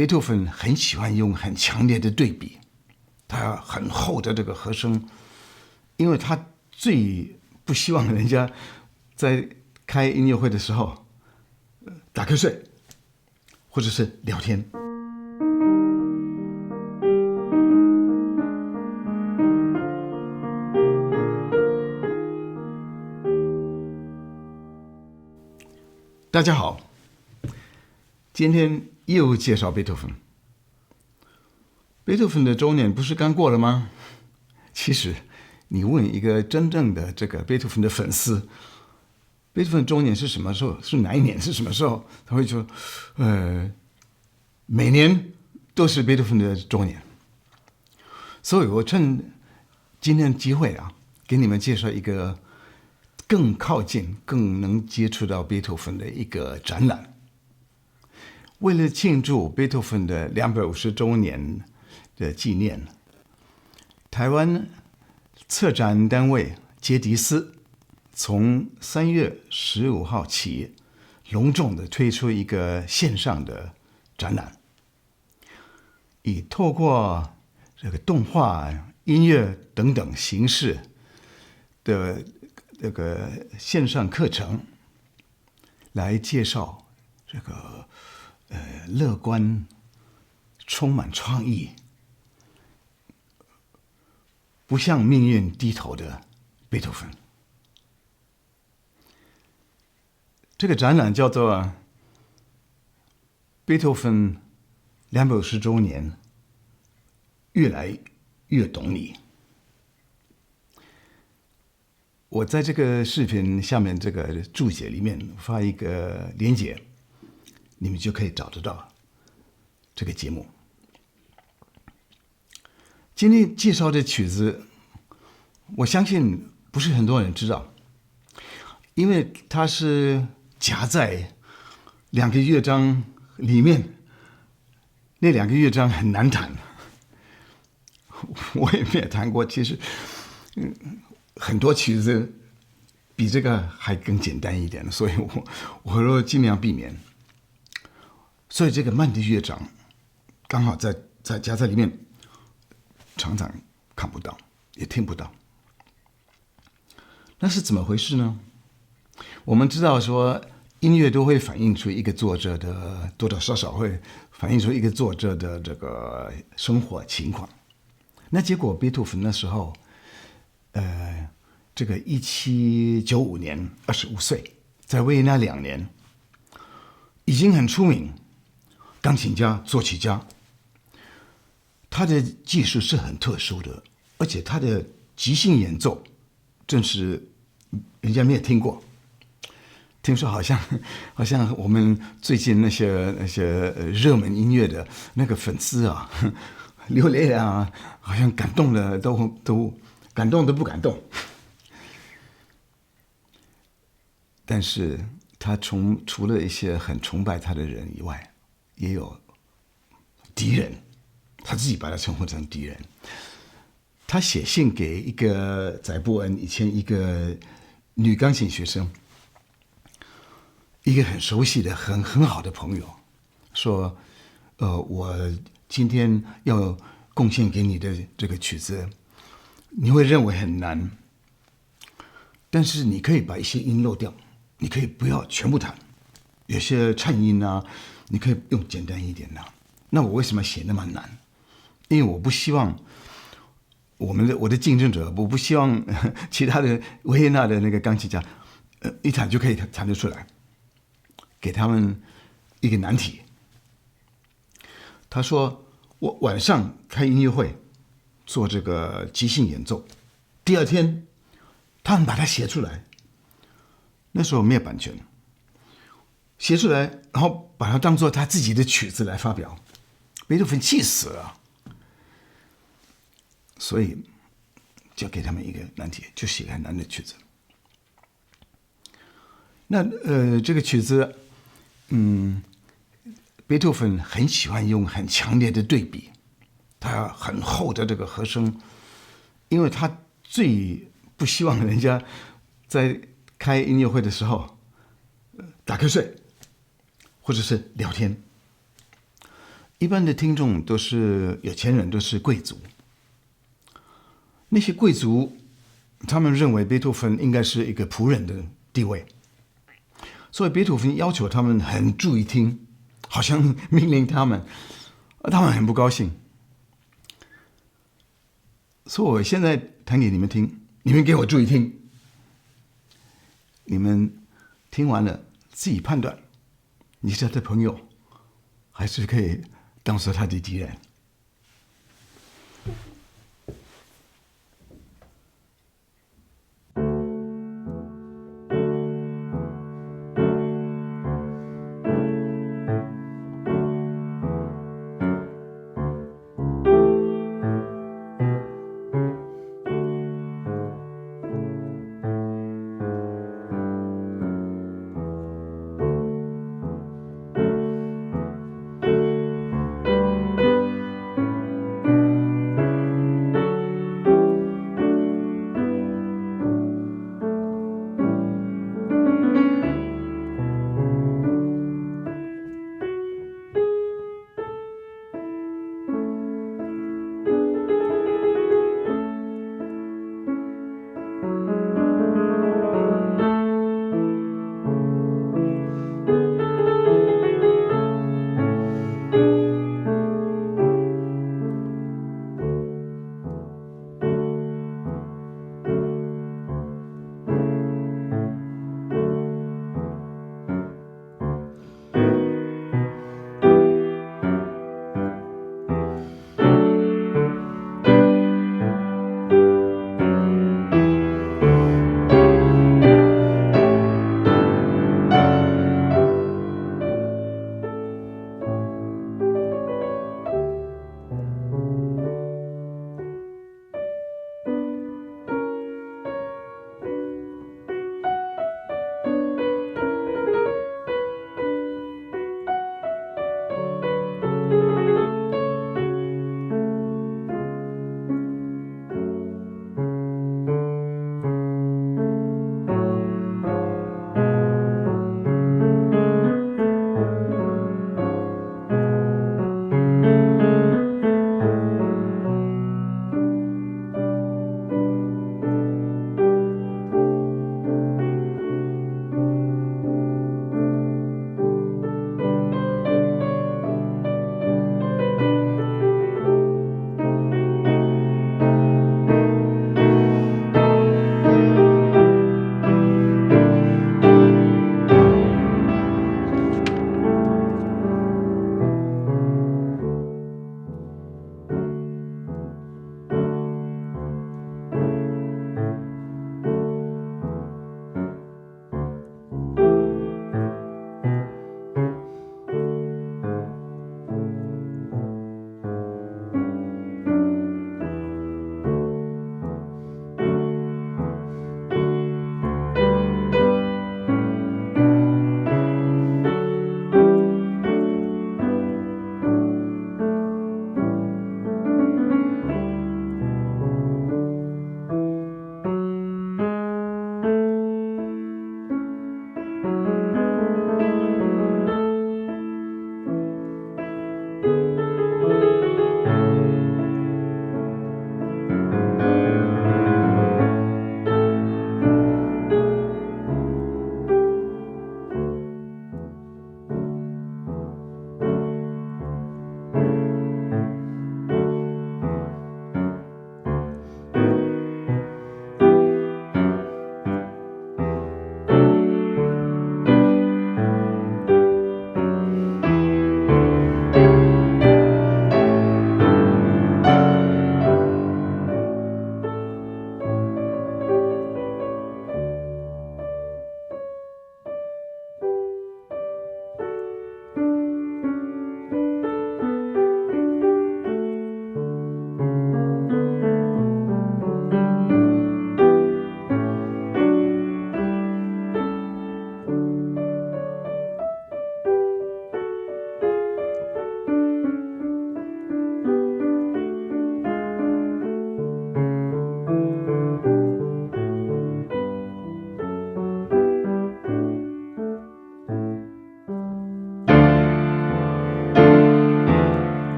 贝多芬很喜欢用很强烈的对比，他很厚的这个和声，因为他最不希望人家在开音乐会的时候打瞌睡，或者是聊天。大家好，今天又介绍贝多芬。贝多芬的周年不是刚过了吗？其实，你问一个真正的这个贝多芬的粉丝，贝多芬周年是什么时候？是哪一年？是什么时候？他会说，每年都是贝多芬的周年。所以我趁今天的机会啊，给你们介绍一个更靠近、更能接触到贝多芬的一个展览。为了庆祝贝多芬的250周年的纪念，台湾策展单位杰迪斯从3月15号起，隆重的推出一个线上的展览，以透过这个动画、音乐等等形式的这个线上课程，来介绍这个乐观、充满创意、不向命运低头的贝多芬。这个展览叫做《贝多芬250周年，越来越懂你》。我在这个视频下面这个注解里面发一个连结，你们就可以找得到这个节目。今天介绍的曲子，我相信不是很多人知道，因为它是夹在2个乐章里面，那2个乐章很难弹，我也没有弹过。其实，很多曲子比这个还更简单一点，所以我都尽量避免。所以这个慢的乐章刚好在夹在里面，常常看不到，也听不到。那是怎么回事呢？我们知道说，音乐都会反映出一个作者的，多多少少会反映出一个作者的这个生活情况。那结果贝多芬那时候，这个1795年25岁，在维也纳2年，已经很出名，钢琴家、作曲家。他的技术是很特殊的，而且他的即兴演奏，正是人家没有听过。听说好像我们最近那些热门音乐的那个粉丝啊，流泪啊，好像感动的都感动的不感动。但是他除了一些很崇拜他的人以外，也有敌人，他自己把他称呼成敌人。他写信给一个载布恩，以前一个女钢琴学生，一个很熟悉的很好的朋友，说我今天要贡献给你的这个曲子，你会认为很难，但是你可以把一些音漏掉，你可以不要全部弹，有些颤音啊，你可以用简单一点的。那我为什么写那么难？因为我不希望我的竞争者，我不希望其他的维也纳的那个钢琴家，一弹就可以弹得出来，给他们一个难题。他说，我晚上开音乐会，做这个即兴演奏，第2天他们把它写出来，那时候没有版权，写出来，然后把它当作他自己的曲子来发表，贝多芬气死了。所以就给他们一个难题，就写个很难的曲子。那这个曲子，贝多芬很喜欢用很强烈的对比，他很厚的这个和声，因为他最不希望人家在开音乐会的时候打瞌睡，或者是聊天。一般的听众都是有钱人，都是贵族。那些贵族，他们认为贝多芬应该是一个仆人的地位，所以贝多芬要求他们很注意听，好像命令他们，他们很不高兴。所以我现在弹给你们听，你们给我注意听。你们听完了自己判断，你是他的朋友，还是可以当做他的敌人。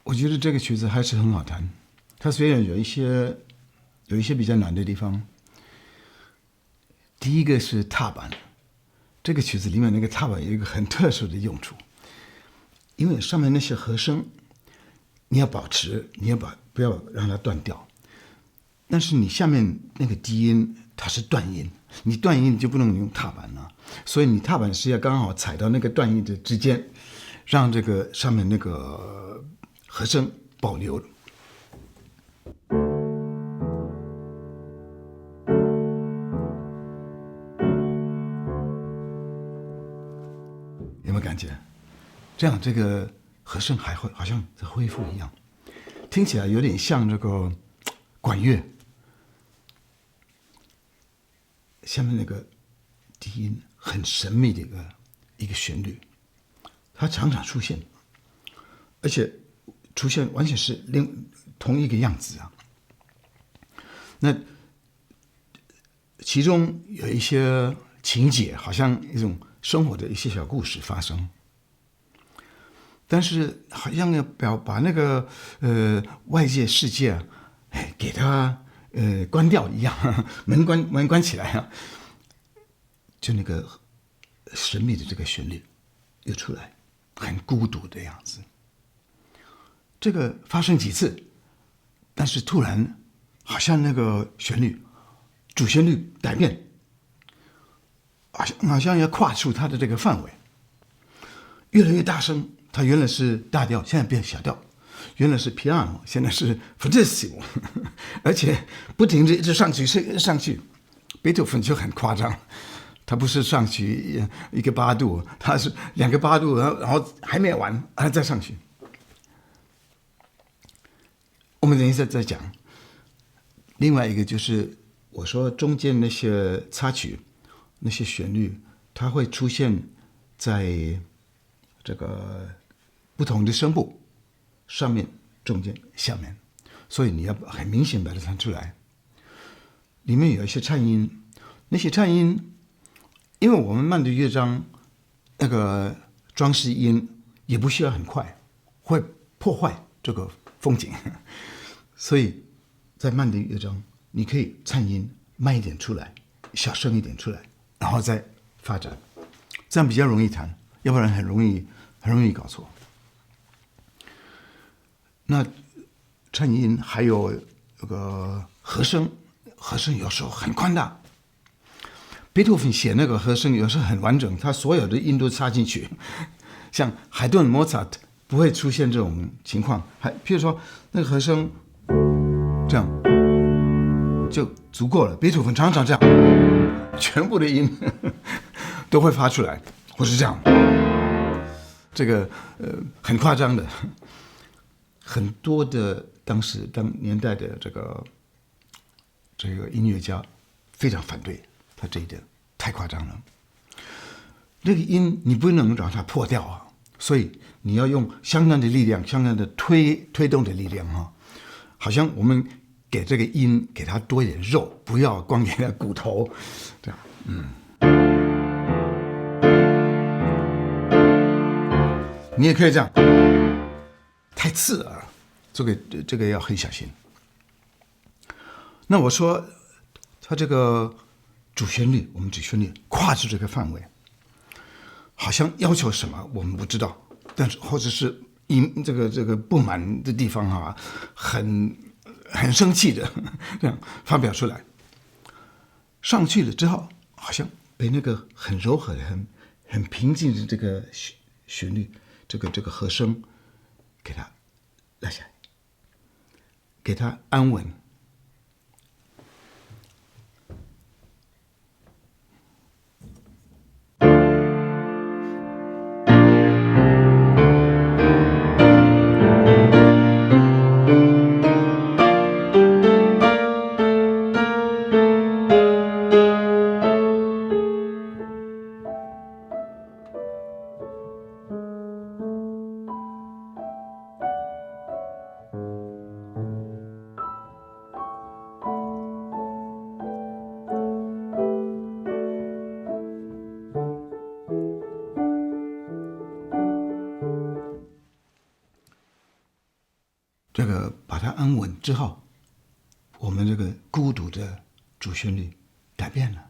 我觉得这个曲子还是很好弹。它虽然有一些比较难的地方。第一个是踏板，这个曲子里面那个踏板有一个很特殊的用处，因为上面那些和声，你要保持，不要让它断掉。但是你下面那个低音它是断音，你断音你就不能用踏板了，所以你踏板是要刚好踩到那个断音的之间，让这个上面那个和声保留。有没有感觉？这样这个和声还会好像在恢复一样，听起来有点像这个管乐。下面那个低音很神秘的一个旋律，它常常出现，而且出现完全是同一个样子啊。那其中有一些情节，好像一种生活的一些小故事发生，但是好像要把那个外界世界啊，给它关掉一样，门关起来啊，就那个神秘的这个旋律又出来，很孤独的样子。这个发生几次，但是突然好像那个主旋律改变，好像要跨出它的这个范围，越来越大声。它原来是大调，现在变小调；原来是 piano， 现在是 fortissimo， 而且不停地一直上去。贝多芬就很夸张，他不是上去一个8度，他是2个8度，然后还没完，再上去。我们等一下再讲。另外一个就是我说中间那些插曲、那些旋律，它会出现在这个不同的声部上面、中间、下面，所以你要很明显把它弹出来。里面有一些颤音，那些颤音，因为我们慢的乐章那个装饰音也不需要很快，会破坏这个风景，所以在慢的乐章，你可以颤音慢一点出来，小声一点出来，然后再发展，这样比较容易弹，要不然很容易搞错。那颤音还有这个和声有时候很宽大。贝多芬写那个和声有时候很完整，他所有的音都插进去。像海顿、莫扎特不会出现这种情况，譬如说那个和声这样就足够了。贝多芬常常这样，全部的音都会发出来，或是这样，这个很夸张的。很多的当年代的这个音乐家非常反对他这一点，太夸张了。那个音你不能让它破掉啊，所以你要用相当的力量，相当的推动的力量啊，好像我们给这个音给它多一点肉，不要光给它骨头，这样，你也可以这样。太刺耳，这个要很小心。那我说，它这个主旋律，我们主旋律跨出这个范围，好像要求什么我们不知道，但是或者是这个不满的地方啊，很生气的这样发表出来，上去了之后，好像被那个很柔和的、很平静的这个旋律，这个和声。给它拉下来，给它安稳。这个把它安稳之后，我们这个孤独的主旋律改变了，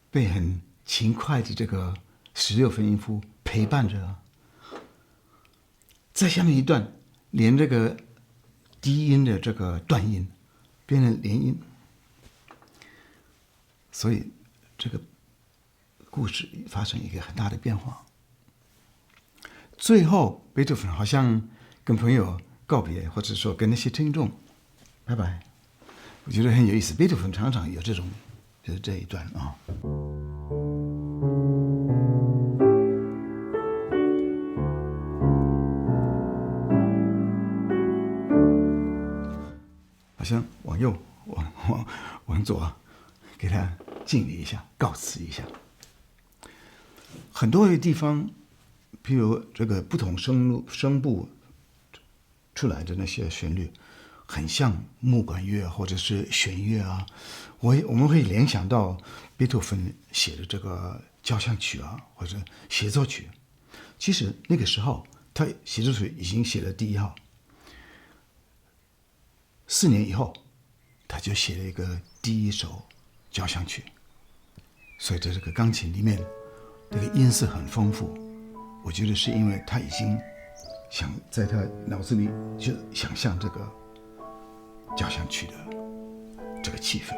被很勤快的这个16分音符陪伴着。在下面一段，连这个低音的这个断音变成连音，所以这个故事发生一个很大的变化。最后，贝多芬好像跟朋友告别，或者说跟那些听众拜拜，我觉得很有意思。贝多芬常常有这种，就是这一段啊。好像往右，往左，给他敬礼一下，告辞一下。很多的地方，譬如这个不同声部出来的那些旋律，很像木管乐或者是弦乐啊。我们会联想到贝多芬写的这个交响曲啊，或者协奏曲。其实那个时候，他协奏曲已经写了第1号。4年以后，他就写了一个第1首交响曲。所以在这个钢琴里面，这个音色很丰富。我觉得是因为他已经想在他脑子里就想象这个交响曲的这个气氛。